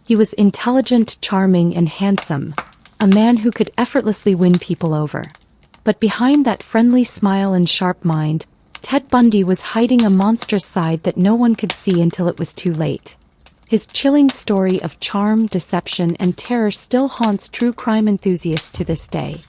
He was intelligent, charming, and handsome, a man who could effortlessly win people over. But behind that friendly smile and sharp mind, Ted Bundy was hiding a monstrous side that no one could see until it was too late. His chilling story of charm, deception, and terror still haunts true crime enthusiasts to this day.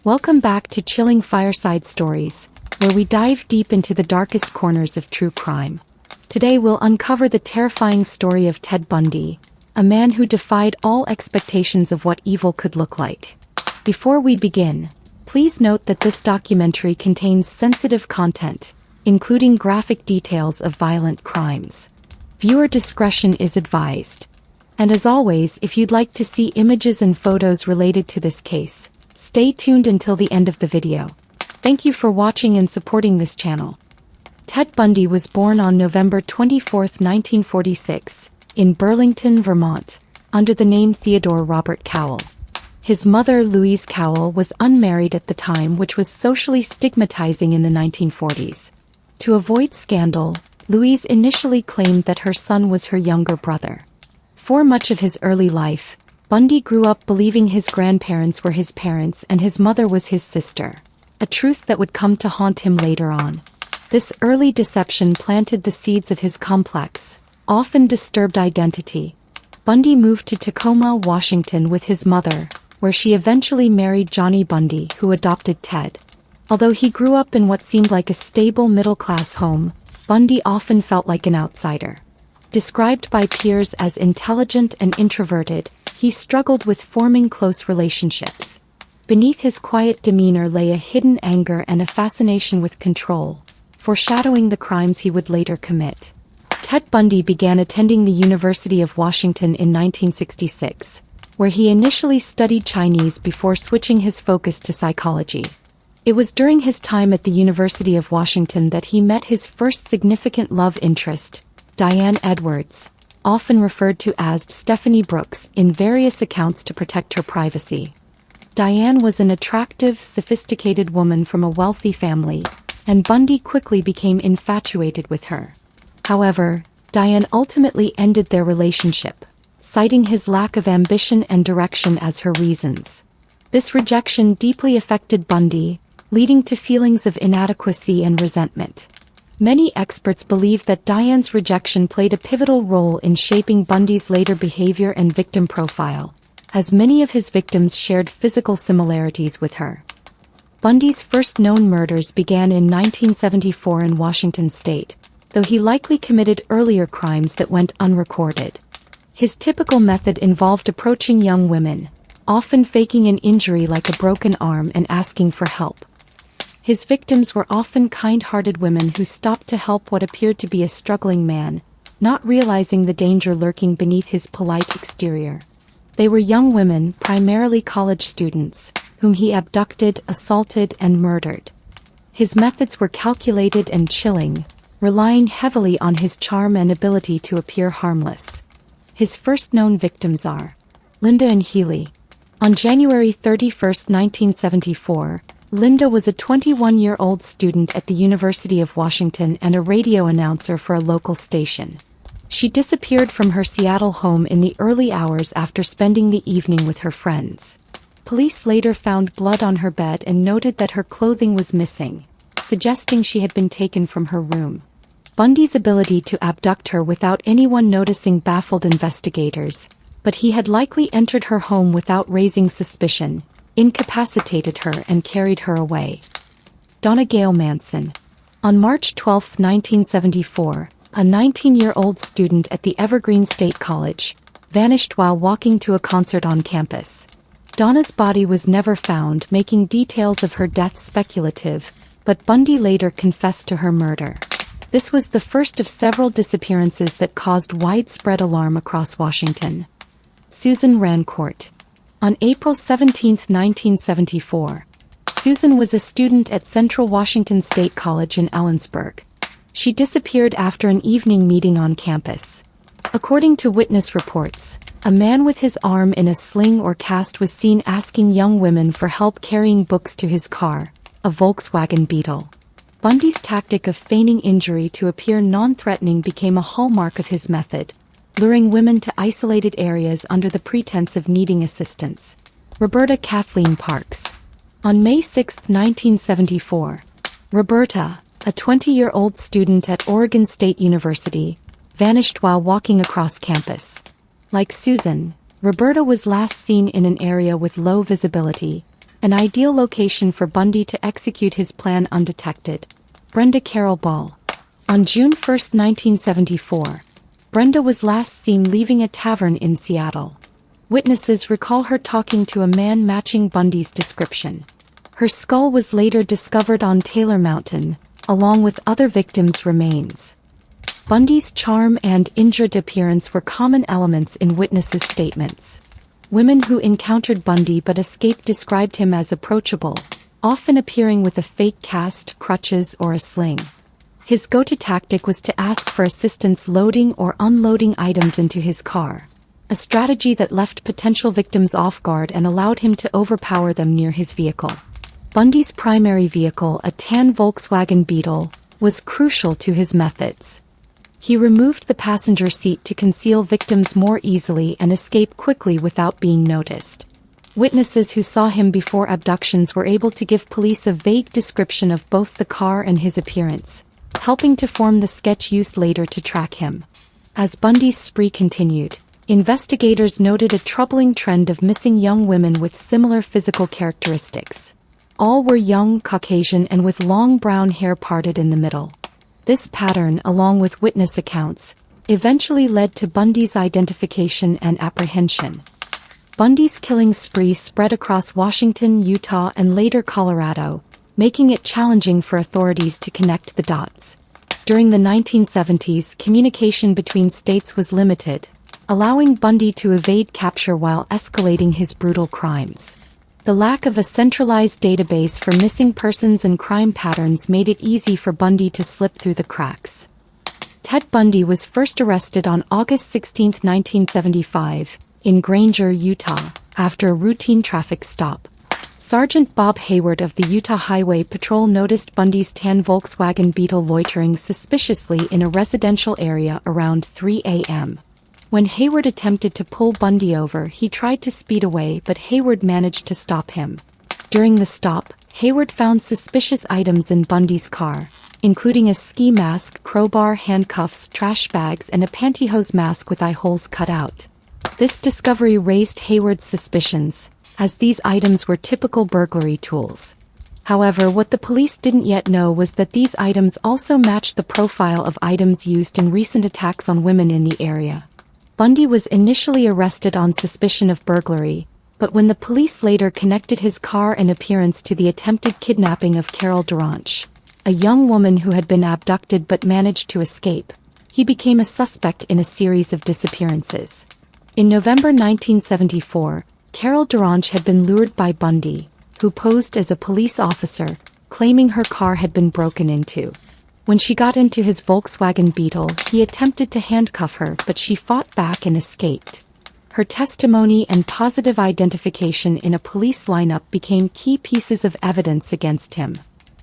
Welcome back to Chilling Fireside Stories, where we dive deep into the darkest corners of true crime. Today we'll uncover the terrifying story of Ted Bundy, a man who defied all expectations of what evil could look like. Before we begin, please note that this documentary contains sensitive content, including graphic details of violent crimes. Viewer discretion is advised. And as always, if you'd like to see images and photos related to this case, stay tuned until the end of the video. Thank you for watching and supporting this channel. Ted Bundy was born on November 24, 1946, in Burlington, Vermont, under the name Theodore Robert Cowell. His mother, Louise Cowell, was unmarried at the time, which was socially stigmatizing in the 1940s. To avoid scandal, Louise initially claimed that her son was her younger brother. For much of his early life, Bundy grew up believing his grandparents were his parents and his mother was his sister, a truth that would come to haunt him later on. This early deception planted the seeds of his complex, often disturbed identity. Bundy moved to Tacoma, Washington with his mother, where she eventually married Johnny Bundy, who adopted Ted. Although he grew up in what seemed like a stable middle-class home, Bundy often felt like an outsider. Described by peers as intelligent and introverted, he struggled with forming close relationships. Beneath his quiet demeanor lay a hidden anger and a fascination with control, foreshadowing the crimes he would later commit. Ted Bundy began attending the University of Washington in 1966, where he initially studied Chinese before switching his focus to psychology. It was during his time at the University of Washington that he met his first significant love interest, Diane Edwards, often referred to as Stephanie Brooks in various accounts to protect her privacy. Diane was an attractive, sophisticated woman from a wealthy family, and Bundy quickly became infatuated with her. However, Diane ultimately ended their relationship, citing his lack of ambition and direction as her reasons. This rejection deeply affected Bundy, leading to feelings of inadequacy and resentment. Many experts believe that Diane's rejection played a pivotal role in shaping Bundy's later behavior and victim profile, as many of his victims shared physical similarities with her. Bundy's first known murders began in 1974 in Washington state, though he likely committed earlier crimes that went unrecorded. His typical method involved approaching young women, often faking an injury like a broken arm and asking for help. His victims were often kind-hearted women who stopped to help what appeared to be a struggling man, not realizing the danger lurking beneath his polite exterior. They were young women, primarily college students, whom he abducted, assaulted, and murdered. His methods were calculated and chilling, relying heavily on his charm and ability to appear harmless. His first known victims are Linda and Healy. On January 31, 1974, Linda was a 21-year-old student at the University of Washington and a radio announcer for a local station. She disappeared from her Seattle home in the early hours after spending the evening with her friends. Police later found blood on her bed and noted that her clothing was missing, suggesting she had been taken from her room. Bundy's ability to abduct her without anyone noticing baffled investigators, but he had likely entered her home without raising suspicion, incapacitated her and carried her away. Donna Gail Manson. On March 12, 1974, a 19-year-old student at the Evergreen State College vanished while walking to a concert on campus. Donna's body was never found, making details of her death speculative, but Bundy later confessed to her murder. This was the first of several disappearances that caused widespread alarm across Washington. Susan Rancourt. On April 17, 1974, Susan was a student at Central Washington State College in Ellensburg. She disappeared after an evening meeting on campus. According to witness reports, a man with his arm in a sling or cast was seen asking young women for help carrying books to his car, a Volkswagen Beetle. Bundy's tactic of feigning injury to appear non-threatening became a hallmark of his method. luring women to isolated areas under the pretense of needing assistance. Roberta Kathleen Parks. On May 6, 1974, Roberta, a 20-year-old student at Oregon State University, vanished while walking across campus. Like Susan, Roberta was last seen in an area with low visibility, an ideal location for Bundy to execute his plan undetected. Brenda Carol Ball. On June 1, 1974, Brenda was last seen leaving a tavern in Seattle. Witnesses recall her talking to a man matching Bundy's description. Her skull was later discovered on Taylor Mountain, along with other victims' remains. Bundy's charm and injured appearance were common elements in witnesses' statements. Women who encountered Bundy but escaped described him as approachable, often appearing with a fake cast, crutches, or a sling. His go-to tactic was to ask for assistance loading or unloading items into his car, a strategy that left potential victims off guard and allowed him to overpower them near his vehicle. Bundy's primary vehicle, a tan Volkswagen Beetle, was crucial to his methods. He removed the passenger seat to conceal victims more easily and escape quickly without being noticed. Witnesses who saw him before abductions were able to give police a vague description of both the car and his appearance, helping to form the sketch used later to track him. As Bundy's spree continued, investigators noted a troubling trend of missing young women with similar physical characteristics. All were young, Caucasian, and with long brown hair parted in the middle. This pattern, along with witness accounts, eventually led to Bundy's identification and apprehension. Bundy's killing spree spread across Washington, Utah, and later Colorado, making it challenging for authorities to connect the dots. During the 1970s, communication between states was limited, allowing Bundy to evade capture while escalating his brutal crimes. The lack of a centralized database for missing persons and crime patterns made it easy for Bundy to slip through the cracks. Ted Bundy was first arrested on August 16, 1975, in Granger, Utah, after a routine traffic stop. Sergeant Bob Hayward of the Utah Highway Patrol noticed Bundy's tan Volkswagen Beetle loitering suspiciously in a residential area around 3 a.m. When Hayward attempted to pull Bundy over, he tried to speed away, but Hayward managed to stop him. During the stop, Hayward found suspicious items in Bundy's car, including a ski mask, crowbar, handcuffs, trash bags, and a pantyhose mask with eye holes cut out. This discovery raised Hayward's suspicions, as these items were typical burglary tools. However, what the police didn't yet know was that these items also matched the profile of items used in recent attacks on women in the area. Bundy was initially arrested on suspicion of burglary, but when the police later connected his car and appearance to the attempted kidnapping of Carol Duranch, a young woman who had been abducted but managed to escape, he became a suspect in a series of disappearances. In November 1974, Carol Duranch had been lured by Bundy, who posed as a police officer, claiming her car had been broken into. When she got into his Volkswagen Beetle, he attempted to handcuff her, but she fought back and escaped. Her testimony and positive identification in a police lineup became key pieces of evidence against him.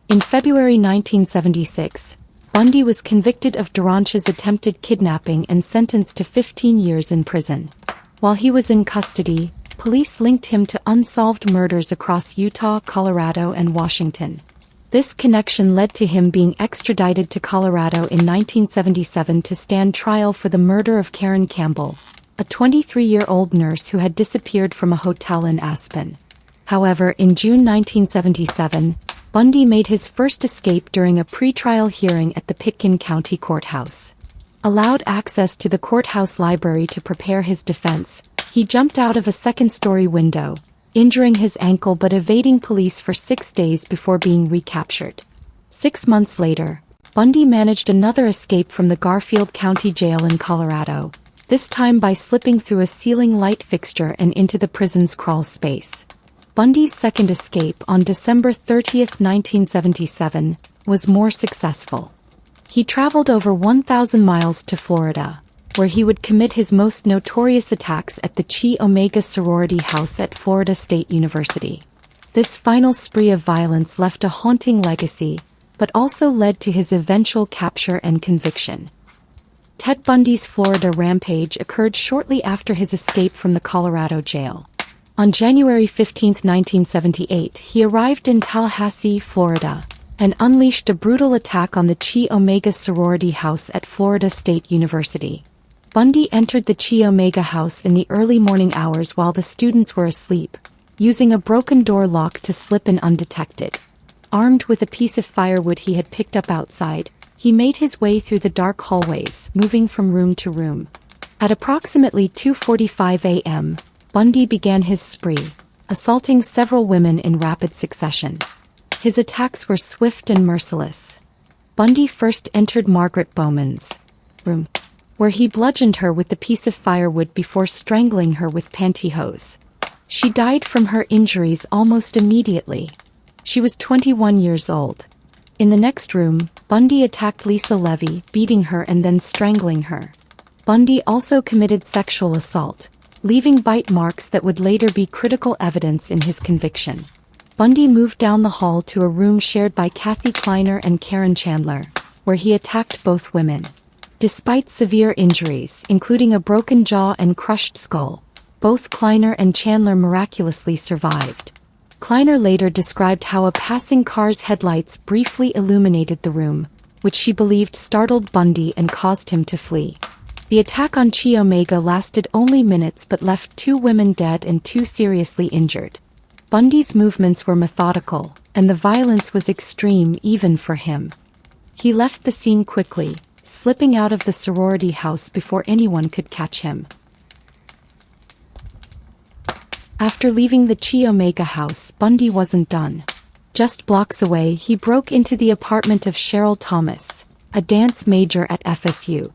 In February 1976, Bundy was convicted of Duranch's attempted kidnapping and sentenced to 15 years in prison. While he was in custody, police linked him to unsolved murders across Utah, Colorado, and Washington. This connection led to him being extradited to Colorado in 1977 to stand trial for the murder of Karen Campbell, a 23-year-old nurse who had disappeared from a hotel in Aspen. However, in June 1977, Bundy made his first escape during a pretrial hearing at the Pitkin County Courthouse. Allowed access to the courthouse library to prepare his defense, he jumped out of a second-story window, injuring his ankle but evading police for 6 days before being recaptured. 6 months later, Bundy managed another escape from the Garfield County Jail in Colorado, this time by slipping through a ceiling light fixture and into the prison's crawl space. Bundy's second escape on December 30, 1977, was more successful. He traveled over 1,000 miles to Florida, where he would commit his most notorious attacks at the Chi Omega sorority house at Florida State University. This final spree of violence left a haunting legacy, but also led to his eventual capture and conviction. Ted Bundy's Florida rampage occurred shortly after his escape from the Colorado jail. On January 15, 1978, he arrived in Tallahassee, Florida, and unleashed a brutal attack on the Chi Omega sorority house at Florida State University. Bundy entered the Chi Omega house in the early morning hours while the students were asleep, using a broken door lock to slip in undetected. Armed with a piece of firewood he had picked up outside, he made his way through the dark hallways, moving from room to room. At approximately 2:45 a.m., Bundy began his spree, assaulting several women in rapid succession. His attacks were swift and merciless. Bundy first entered Margaret Bowman's room, where he bludgeoned her with the piece of firewood before strangling her with pantyhose. She died from her injuries almost immediately. She was 21 years old. In the next room, Bundy attacked Lisa Levy, beating her and then strangling her. Bundy also committed sexual assault, leaving bite marks that would later be critical evidence in his conviction. Bundy moved down the hall to a room shared by Kathy Kleiner and Karen Chandler, where he attacked both women. Despite severe injuries, including a broken jaw and crushed skull, both Kleiner and Chandler miraculously survived. Kleiner later described how a passing car's headlights briefly illuminated the room, which she believed startled Bundy and caused him to flee. The attack on Chi Omega lasted only minutes but left 2 women dead and 2 seriously injured. Bundy's movements were methodical, and the violence was extreme even for him. He left the scene quickly, slipping out of the sorority house before anyone could catch him. After leaving the Chi Omega house, Bundy wasn't done. Just blocks away, he broke into the apartment of Cheryl Thomas, a dance major at FSU.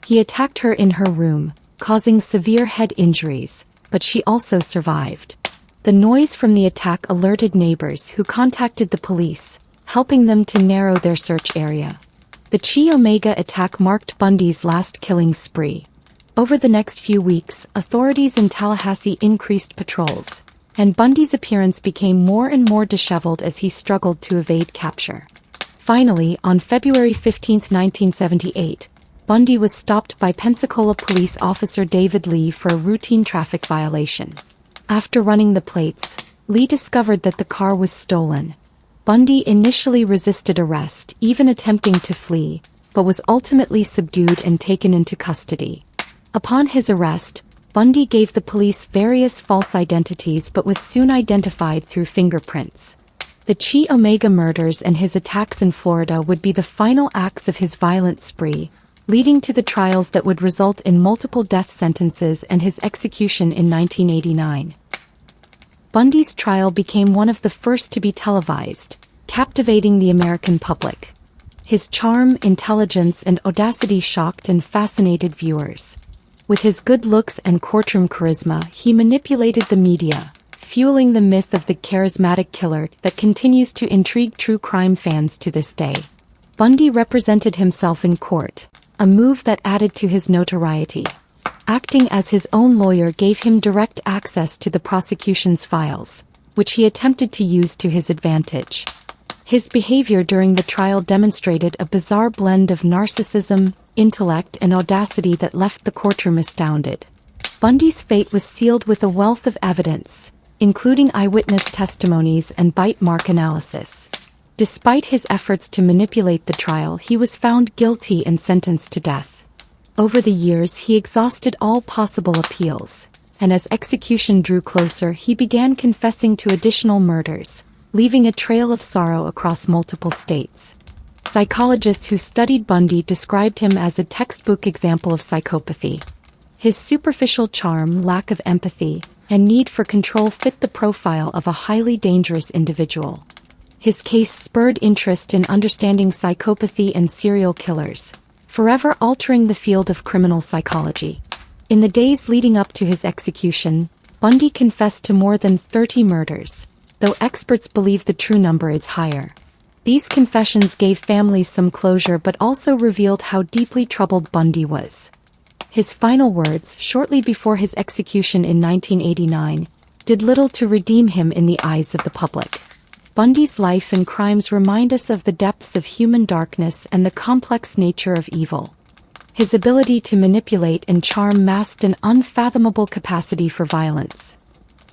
He attacked her in her room, causing severe head injuries, but she also survived. The noise from the attack alerted neighbors who contacted the police, helping them to narrow their search area. The Chi Omega attack marked Bundy's last killing spree. Over the next few weeks, authorities in Tallahassee increased patrols, and Bundy's appearance became more and more disheveled as he struggled to evade capture. Finally, on February 15, 1978, Bundy was stopped by Pensacola police officer David Lee for a routine traffic violation. After running the plates, Lee discovered that the car was stolen. Bundy initially resisted arrest, even attempting to flee, but was ultimately subdued and taken into custody. Upon his arrest, Bundy gave the police various false identities but was soon identified through fingerprints. The Chi Omega murders and his attacks in Florida would be the final acts of his violent spree, leading to the trials that would result in multiple death sentences and his execution in 1989. Bundy's trial became one of the first to be televised, captivating the American public. His charm, intelligence, and audacity shocked and fascinated viewers. With his good looks and courtroom charisma, he manipulated the media, fueling the myth of the charismatic killer that continues to intrigue true crime fans to this day. Bundy represented himself in court, a move that added to his notoriety. Acting as his own lawyer gave him direct access to the prosecution's files, which he attempted to use to his advantage. His behavior during the trial demonstrated a bizarre blend of narcissism, intellect, and audacity that left the courtroom astounded. Bundy's fate was sealed with a wealth of evidence, including eyewitness testimonies and bite mark analysis. Despite his efforts to manipulate the trial, he was found guilty and sentenced to death. Over the years, he exhausted all possible appeals, and as execution drew closer, he began confessing to additional murders, leaving a trail of sorrow across multiple states. Psychologists who studied Bundy described him as a textbook example of psychopathy. His superficial charm, lack of empathy, and need for control fit the profile of a highly dangerous individual. His case spurred interest in understanding psychopathy and serial killers, forever altering the field of criminal psychology. In the days leading up to his execution, Bundy confessed to more than 30 murders, though experts believe the true number is higher. These confessions gave families some closure but also revealed how deeply troubled Bundy was. His final words, shortly before his execution in 1989, did little to redeem him in the eyes of the public. Bundy's life and crimes remind us of the depths of human darkness and the complex nature of evil. His ability to manipulate and charm masked an unfathomable capacity for violence.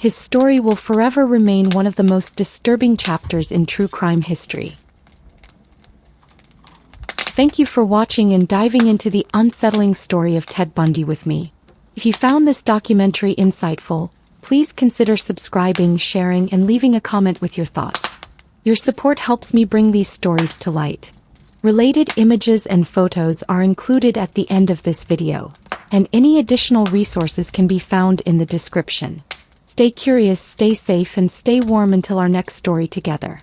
His story will forever remain one of the most disturbing chapters in true crime history. Thank you for watching and diving into the unsettling story of Ted Bundy with me. If you found this documentary insightful, please consider subscribing, sharing, and leaving a comment with your thoughts. Your support helps me bring these stories to light. Related images and photos are included at the end of this video, and any additional resources can be found in the description. Stay curious, stay safe, and stay warm until our next story together.